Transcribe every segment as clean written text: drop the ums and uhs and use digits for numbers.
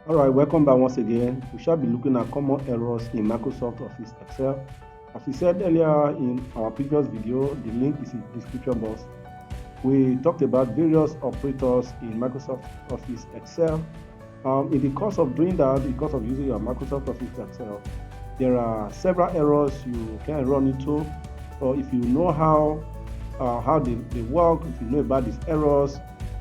All right, welcome back once again. We shall be looking at common errors in Microsoft Office Excel. As we said earlier in our previous video, the link is in the description box. We talked about various operators in Microsoft Office Excel. In the course of doing that, because of using your Microsoft Office Excel, there are several errors you can run into. So if you know how they work, if you know about these errors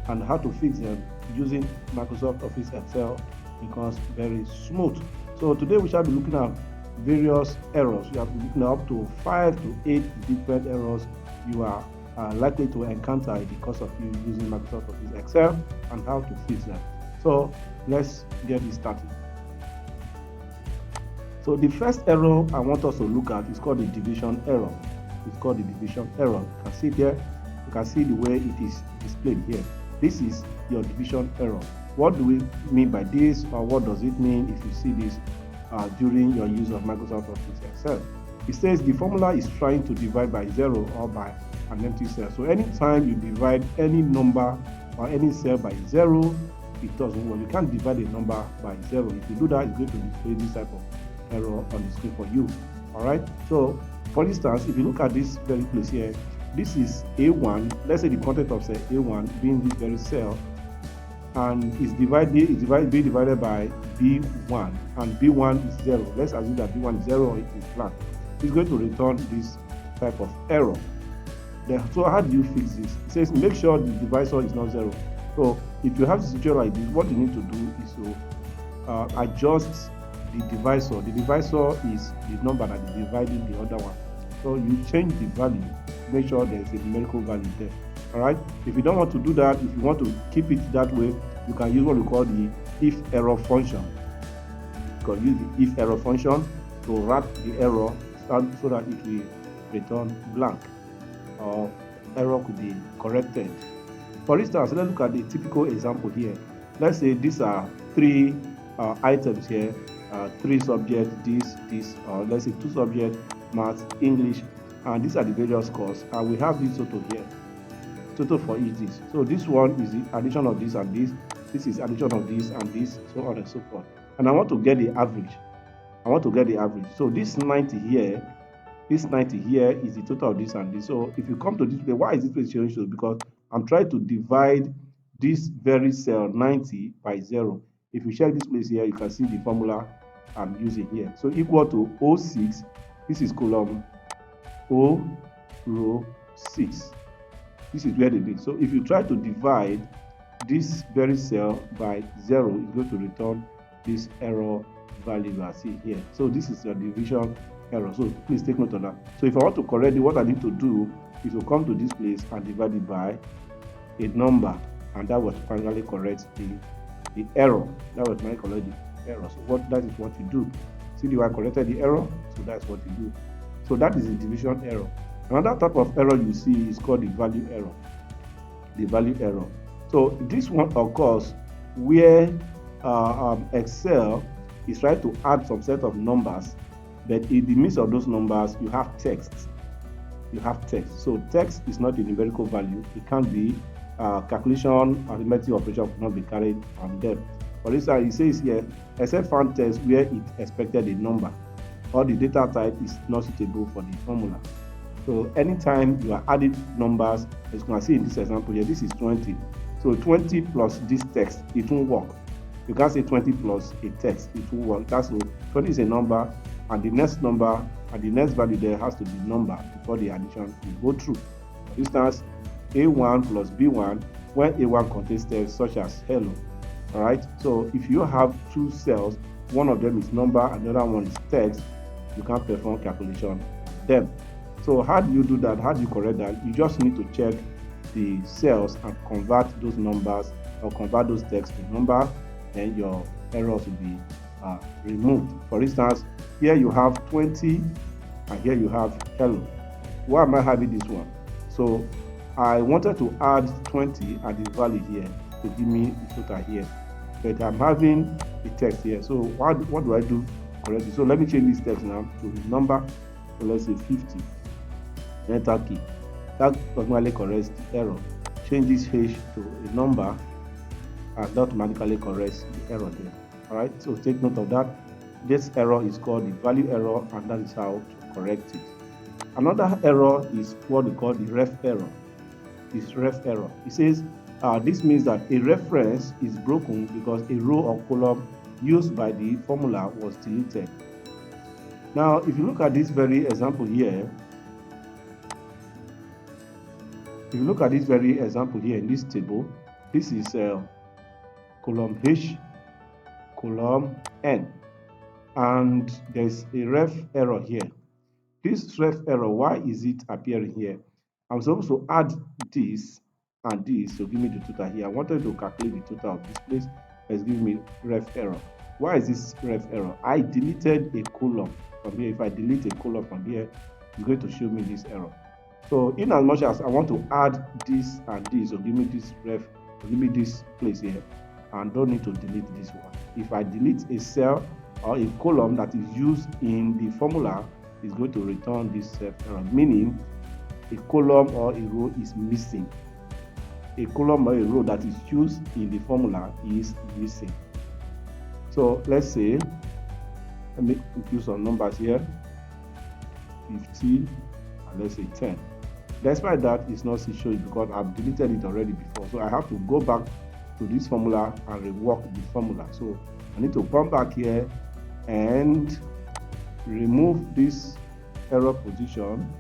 and how to fix them using Microsoft Office Excel, becomes very smooth. So today we shall be looking at various errors. We have been looking at up to 5 to 8 different errors you are likely to encounter in the course of you using Microsoft Office Excel and how to fix them. So let's get this started. So the first error I want us to look at is called the division error. It's called the division error. You can see there, you can see the way it is displayed here. This is your division error. What do we mean by this, or what does it mean if you see this during your use of Microsoft Office Excel? It says the formula is trying to divide by 0 or by an empty cell. So anytime you divide any number or any cell by 0, it doesn't work. You can't divide a number by 0. If you do that, it's going to display this type of error on the screen for you. All right. So for instance, if you look at this very place here, this is A1. Let's say the content of cell A1 being this very cell, and being divided by B1, and B1 is 0. Let's assume that B1 is 0 or it is blank. It's going to return this type of error. So how do you fix this? It says make sure the divisor is not 0. So if you have a situation like this, what you need to do is to adjust the divisor. The divisor is the number that is dividing the other one. So you change the value, make sure there's a numerical value there. All right. If you don't want to do that, if you want to keep it that way, you can use what we call the if error function. You can use the if error function to wrap the error so that it will return blank, or error could be corrected. For instance, let's look at the typical example here. Let's say these are 3 items here, 3 subjects, this, or let's say 2 subjects, math, English, and these are the various scores. And we have this total here, total for each this. So this one is the addition of this and this. This is addition of this and this, so on and so forth. And I want to get the average. So this 90 here, is the total of this and this. So if you come to this place, why is this place showing shows? Because I'm trying to divide this very cell 90 by 0. If you check this place here, you can see the formula I'm using here. So equal to O6. This is column O row 6. This is where they did. So if you try to divide this very cell by 0, it's going to return this error value you are seeing here. So this is your division error. So please take note of that. So if I want to correct it, what I need to do is to come to this place and divide it by a number, and that will finally correct the error. That will finally correct the error. So that is what you do. See the way I corrected the error? So that's what you do. So that is the division error. Another type of error you see is called the value error. The value error. So this one occurs where Excel is trying to add some set of numbers, but in the midst of those numbers, you have text. So text is not a numerical value. It can't be calculation, arithmetic operation cannot be carried on them. For instance, it says here, except found text where it expected a number, or the data type is not suitable for the formula. So anytime you are adding numbers, as you can see in this example here, this is 20. So 20 plus this text, it won't work. You can't say 20 plus a text, it won't work. That's so 20 is a number, and the next number and the next value there has to be number before the addition will go through. For instance, A1 plus B1, when A1 contains text such as hello. All right. So if you have 2 cells, one of them is number and the other one is text, you can perform calculation on them. So how do you do that? How do you correct that? You just need to check the cells and convert those numbers or convert those text to number, and your errors will be removed. For instance, here you have 20 and here you have hello. Why am I having this one? So I wanted to add 20 and the value here to give me the total here, but I'm having the text here. So what do I do correctly? So let me change this text now to the number. So let's say 50. Enter key. That automatically corrects the error. Change this H to a number, and that automatically corrects the error there. All right, so take note of that. This error is called the value error, and that is how to correct it. Another error is what we call the ref error. This ref error. It says this means that a reference is broken because a row or column used by the formula was deleted. Now, if you look at this very example here, in this table, this is column H, column N, and there's a ref error here. This ref error, why is it appearing here? I'm supposed to add this and this to give me the total here. I wanted to calculate the total of this place. It's giving me ref error. Why is this ref error? I deleted a column from here. If I delete a column from here, it's going to show me this error. So in as much as I want to add this and this, so give me this ref, give me this place here, and don't need to delete this one. If I delete a cell or a column that is used in the formula, it's going to return this error, meaning a column or a row is missing. A column or a row that is used in the formula is missing. So let's say, let me use some numbers here, 15, and let's say 10. Despite that, it's not showing because I've deleted it already before. So I have to go back to this formula and rework the formula. So I need to come back here and remove this error position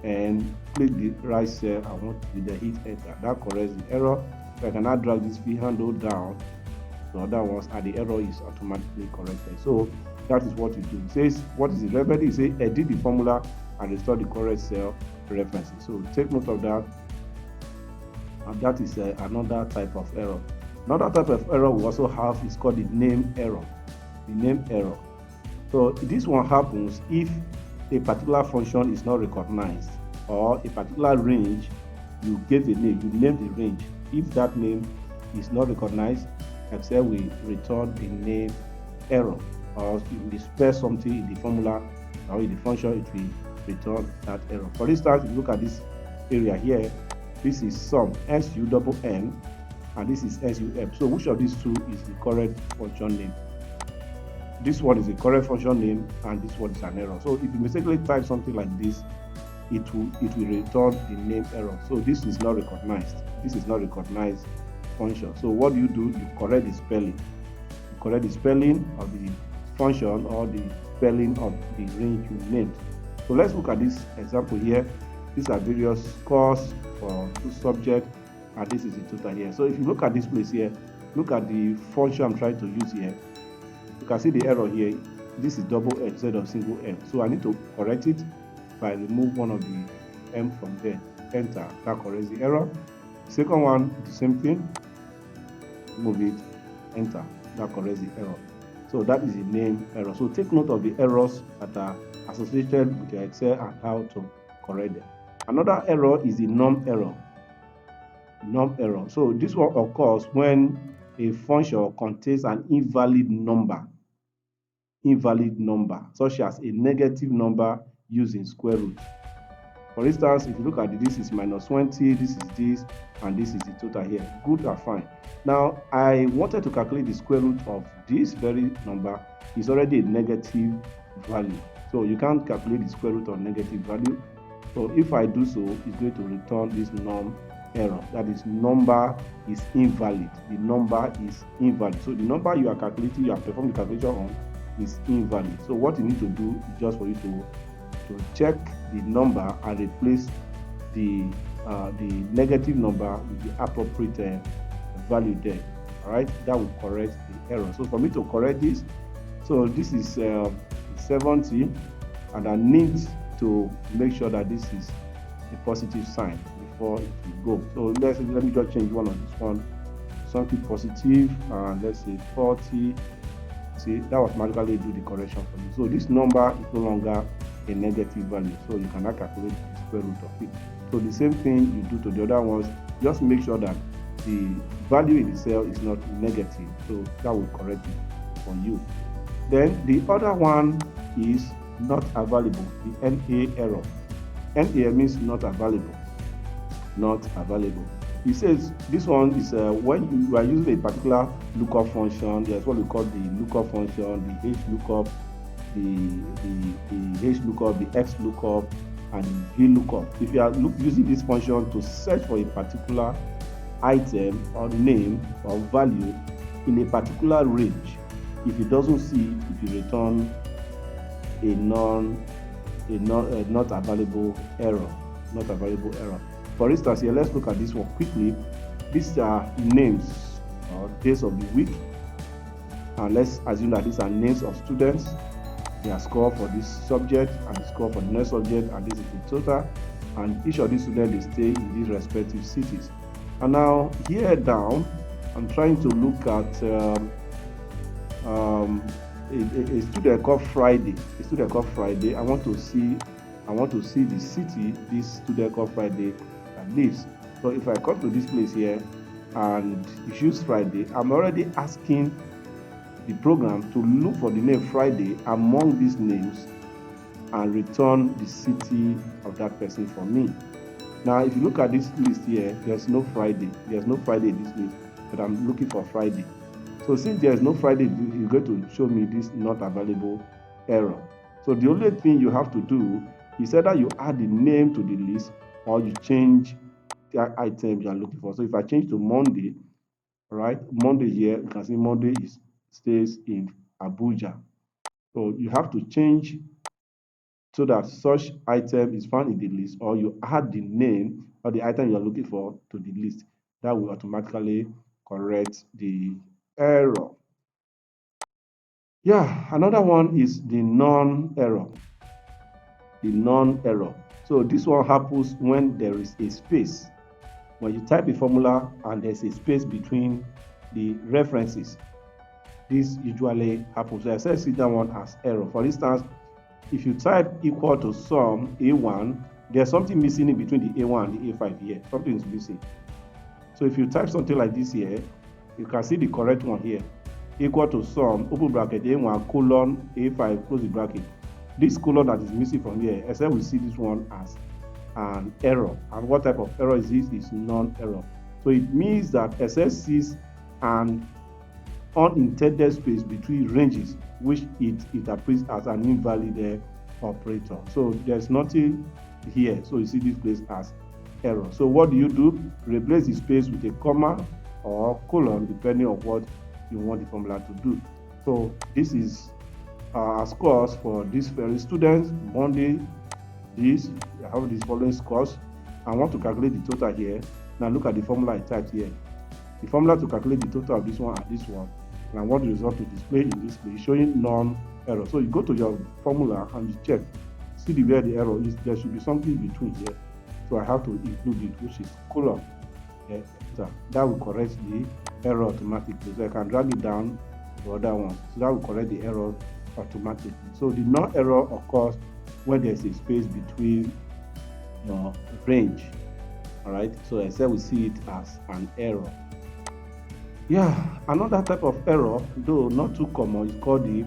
and click the right cell. I want to hit enter. That corrects the error. So I can now drag this V handle down to other ones, and the error is automatically corrected. So that is what you do. It says, what is the remedy? It says edit the formula and restore the correct cell references. So take note of that. And that is another type of error. Another type of error we also have is called the name error. The name error. So this one happens if a particular function is not recognized, or a particular range, you gave a name, you named the range. If that name is not recognized, Excel will return a name error, or if you spell something in the formula or in the function, it will return that error. For instance, if you look at this area here, this is sum, SUMM, and this is SUM. So which of these two is the correct function name? This one is the correct function name, and this one is an error. So if you mistakenly type something like this, it will return the name error. So this is not recognized. This is not recognized function. So what do? You correct the spelling. You correct the spelling of the function or the spelling of the range you named. So let's look at this example here. These are various scores for two subjects, and this is the total here. So if you look at this place here, look at the function I'm trying to use here. You can see the error here. This is double M instead of single M. So I need to correct it by remove one of the M from there. Enter. That corrects the error. Second one, the same thing. Move it. Enter. That corrects the error. So that is the name error. So take note of the errors that are associated with your Excel and how to correct them. Another error is the num error. Num error. So this one occurs when a function contains an invalid number, such as a negative number using square root. For instance, if you look at it, this is -20, this is this, and this is the total here. Good or fine. Now, I wanted to calculate the square root of this very number. It's already a negative value. So you can't calculate the square root of negative value. So if I do so, it's going to return this num error. That is, number is invalid. The number is invalid. So the number you are calculating, you have performed the calculation on, is invalid. So what you need to do is just for you to check the number and replace the negative number with the appropriate value there. All right, that will correct the error. So for me to correct this, so this is 70, and I need to make sure that this is a positive sign before it will go. So let me just change one on this one, something positive, and let's say 40. See, that will automatically do the correction for you. So this number is no longer a negative value, so you cannot calculate the square root of it. So the same thing you do to the other ones, just make sure that the value in the cell is not negative, so that will correct it for you. Then the other one is not available, the NA error. NA means not available. Not available. It says this one is when you are using a particular lookup function. There's what we call the lookup function, the H lookup, the H lookup, the X lookup, and the V lookup. If you are using this function to search for a particular item or name or value in a particular range, if it doesn't see it, it will return a not available error. Not available error. For instance, here let's look at this one quickly. These are names or days of the week, and let's assume that these are names of students, their score for this subject and the score for the next subject, and this is the total, and each of these students they stay in these respective cities. And now here down, I'm trying to look at a student called Friday. A student called Friday. I want to see the city this student called Friday lives. So if I come to this place here and choose Friday, I'm already asking the program to look for the name Friday among these names and return the city of that person for me. Now, if you look at this list here, there's no Friday. There's no Friday in this list, but I'm looking for Friday. So since there's no Friday, it's going to show me this not available error. So the only thing you have to do is either you add the name to the list or you change the item you are looking for. So if I change to Monday, right? Monday here, you can see Monday stays in Abuja. So you have to change so that such item is found in the list, or you add the name or the item you are looking for to the list. That will automatically correct the error. Yeah, another one is the non-error. The non-error. So this one happens when there is a space. When you type a formula and there's a space between the references, this usually happens. So I said see that one as error. For instance, if you type equal to sum A1, there's something missing in between the A1 and the A5 here. Something is missing. So if you type something like this here, you can see the correct one here. Equal to sum, open bracket, A1, colon, A5, close the bracket. This colon that is missing from here, Excel will see this one as an error. And what type of error is this? It's non-error. So it means that Excel sees an unintended space between ranges, which it interprets as an invalid operator. So there's nothing here. So you see this place as error. So what do? Replace the space with a comma or colon, depending on what you want the formula to do. So this is our scores for these very students. Monday, I have these following scores. I want to calculate the total here. Now look at the formula I typed here. The formula to calculate the total of this one and this one, and I want the result to display in this place, showing non-error. So you go to your formula and you check, see where the error is. There should be something between here. So I have to include it, which is colon. That will correct the error automatically. So I can drag it down to the other one. So that will correct the error automatically. So the non-error occurs when there's a space between your range. All right. So Excel will see it as an error. Yeah, another type of error, though not too common, is called the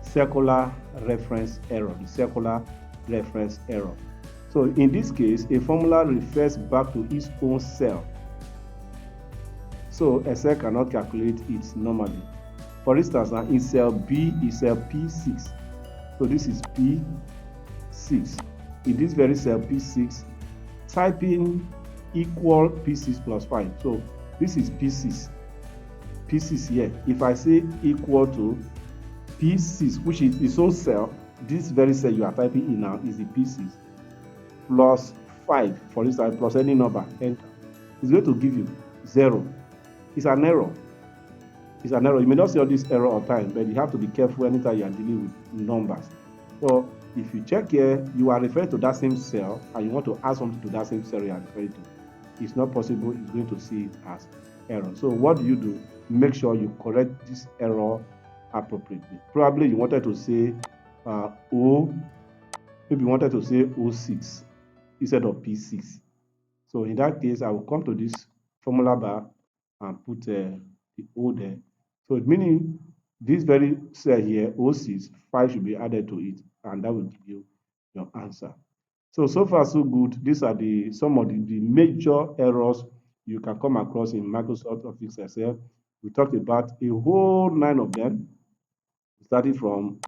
circular reference error. The circular reference error. So in this case, a formula refers back to its own cell. So Excel cannot calculate it normally. For instance, now in cell B is cell P6. So this is P6. In this very cell P6, type in equal P6 plus 5. So this is P6. P6 here. If I say equal to P6, which is its own cell, this very cell you are typing in now is the P6 plus 5, for instance, plus any number, enter. It's going to give you 0. It's an error. It's an error. You may not see all this error all the time, but you have to be careful anytime you are dealing with numbers. So if you check here, you are referring to that same cell and you want to add something to that same cell you are referring to. It's not possible. It's going to see it as error. So what do? Make sure you correct this error appropriately. Probably you wanted to say maybe you wanted to say 06 instead of P6. So in that case, I will come to this formula bar and put the O there. So meaning this very cell here, 06, 5 should be added to it, and that will give you your answer. So far so good. These are some of the major errors you can come across in Microsoft Office Excel. We talked about a whole 9 of them, starting from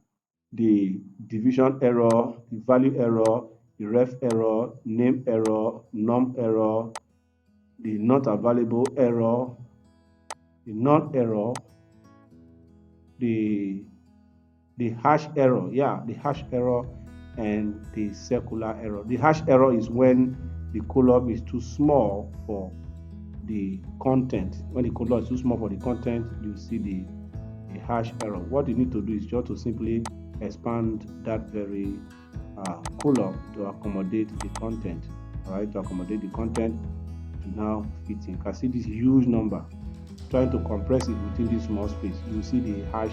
the division error, the value error, the ref error, name error, num error, the not available error, the non error, the hash error, the hash error, and the circular error. The hash error is when the column is too small for the content. When the column is too small for the content, you see the hash error. What you need to do is just to simply expand that very column to accommodate the content. All right, to accommodate the content to now fit in. You can see this huge number. Trying to compress it within this small space, you see the hash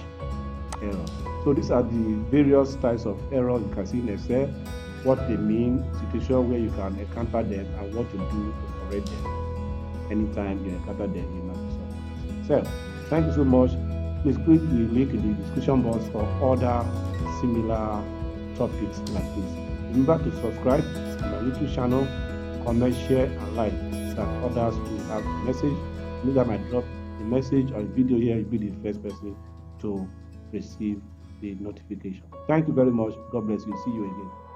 error. So these are the various types of error you can see in Excel, what they mean, situation where you can encounter them, and what to do to correct them anytime you encounter them in Microsoft Excel. Thank you so much. Please click the link in the description box for other similar topics like this. Remember to subscribe to my YouTube channel, comment, share, and like, so that others will have the message. Maybe I might drop a message or a video here, you'll be the first person to receive the notification. Thank you very much. God bless you. See you again.